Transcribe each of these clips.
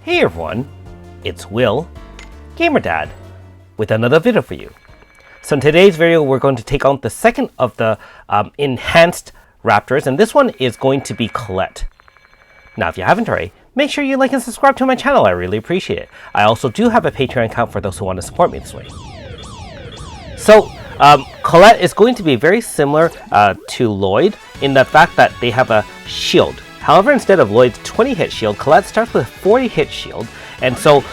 Hey everyone, it's Will, GamerDad, with another video for you. So in today's video, we're going to take on the second of the enhanced Raptors, and this one is going to be Colette. Now, if you haven't already, make sure you like and subscribe to my channel. I really appreciate it. I also do have a Patreon account for those who want to support me this way. So, Colette is going to be very similar to Lloyd in the fact that they have a shield. However, instead of Lloyd's 20-hit shield, Colette starts with a 40-hit shield, and so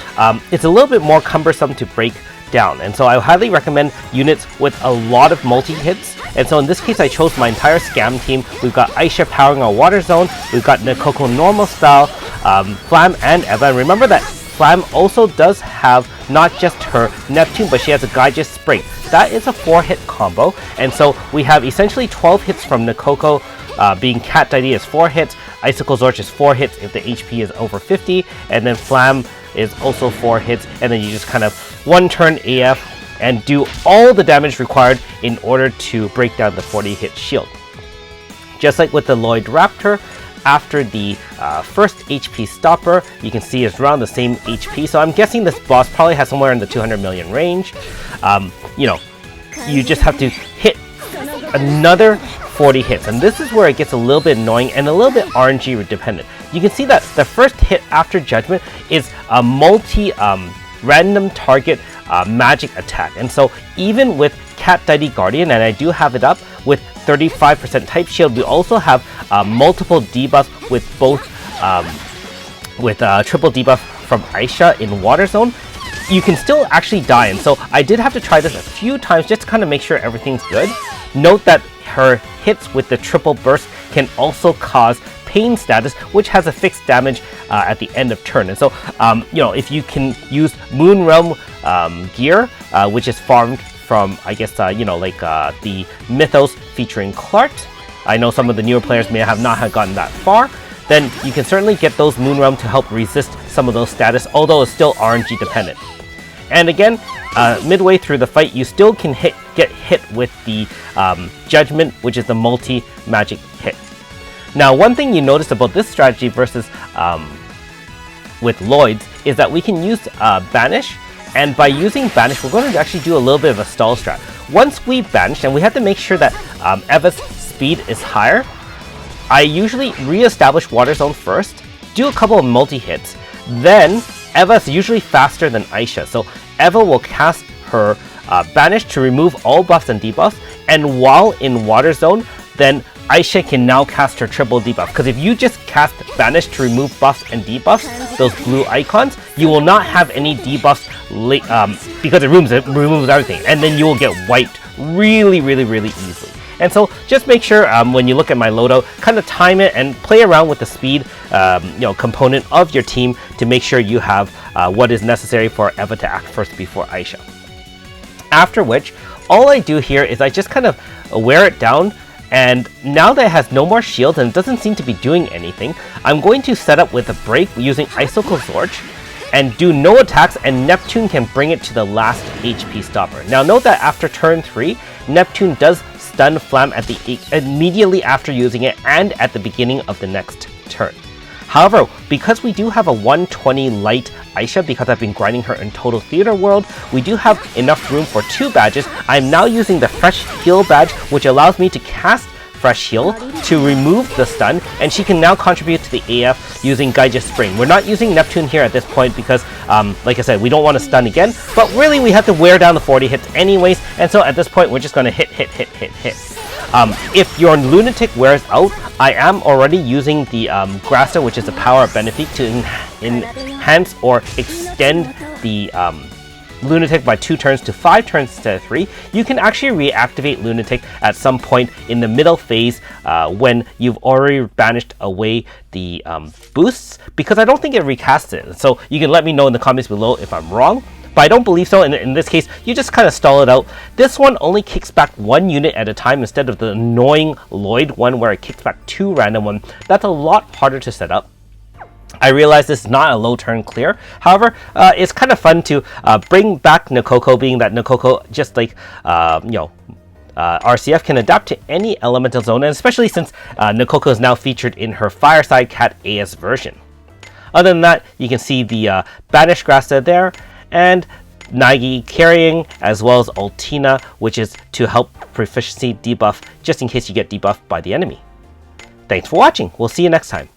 it's a little bit more cumbersome to break down. And so I highly recommend units with a lot of multi-hits. And so in this case, I chose my entire scam team. We've got Aisha powering our water zone. We've got Nikoko normal style, Flam, and Eva. And remember that Flam also does have not just her Neptune, but she has a Gaija Spring. That is a 4-hit combo. And so we have essentially 12 hits from Nikoko, being Cat ID is 4 hits, Icicle Zorch is 4 hits if the HP is over 50, and then Flam is also 4 hits, and then you just kind of one-turn AF and do all the damage required in order to break down the 40-hit shield. Just like with the Lloyd Raptor, after the first HP stopper, you can see it's around the same HP, so I'm guessing this boss probably has somewhere in the 200 million range. You just have to hit another 40 hits, and this is where it gets a little bit annoying and a little bit RNG dependent. You can see that the first hit after Judgment is a random target magic attack, and so even with Cat Deity Guardian, and I do have it up with 35% type shield, we also have multiple debuffs with both triple debuff from Aisha in Water Zone. You can still actually die, and so I did have to try this a few times just to kind of make sure everything's good. Note that her hits with the triple burst can also cause pain status, which has a fixed damage at the end of turn. And so, if you can use Moon Realm gear, which is farmed from, I guess, the Mythos featuring Clark. I know some of the newer players may have not gotten that far. Then you can certainly get those Moon Realm to help resist some of those status, although it's still RNG dependent. And again, midway through the fight, you still can get hit with the Judgment, which is the multi-magic hit. Now, one thing you notice about this strategy versus with Lloyd's is that we can use Banish, and by using Banish, we're going to actually do a little bit of a stall strat. Once we Banish, and we have to make sure that Eva's speed is higher, I usually re-establish Water Zone first, do a couple of multi-hits, then Eva's usually faster than Aisha, so Eva will cast her Banish to remove all buffs and debuffs, and while in Water Zone, then Aisha can now cast her triple debuff, because if you just cast Banish to remove buffs and debuffs, those blue icons, you will not have any debuffs because it removes everything, and then you will get wiped really easily. And so just make sure when you look at my loadout, kind of time it and play around with the speed component of your team to make sure you have what is necessary for Eva to act first before Aisha. After which, all I do here is I just kind of wear it down, and now that it has no more shields and it doesn't seem to be doing anything, I'm going to set up with a break using Icicle Zorch and do no attacks, and Neptune can bring it to the last HP stopper. Now note that after turn 3, Neptune does stun Flam immediately after using it and at the beginning of the next turn. However, because we do have a 120 light Aisha, because I've been grinding her in Total Theater World, we do have enough room for 2 badges. I'm now using the Fresh Heal badge, which allows me to cast Fresh Heal to remove the stun, and she can now contribute to the AF using Gaija Spring. We're not using Neptune here at this point because, like I said, we don't want to stun again, but really we have to wear down the 40 hits anyways, and so at this point we're just going to hit. If your Lunatic wears out, I am already using the Grasta, which is the power of Benefic, to enhance or extend the Lunatic by 2 turns to 5 turns instead of 3. You can actually reactivate Lunatic at some point in the middle phase when you've already banished away the boosts, because I don't think it recasts it. So you can let me know in the comments below if I'm wrong, but I don't believe so. In this case, you just kind of stall it out. This one only kicks back 1 unit at a time instead of the annoying Lloyd one where it kicks back 2 random ones. That's a lot harder to set up. I realize this is not a low turn clear. However, it's kind of fun to bring back Nikoko, being that Nikoko, just like RCF, can adapt to any elemental zone, and especially since Nikoko is now featured in her Fireside Cat AS version. Other than that, you can see the Banished Grasta there, and Nagi carrying, as well as Altina, which is to help proficiency debuff just in case you get debuffed by the enemy. Thanks for watching. We'll see you next time.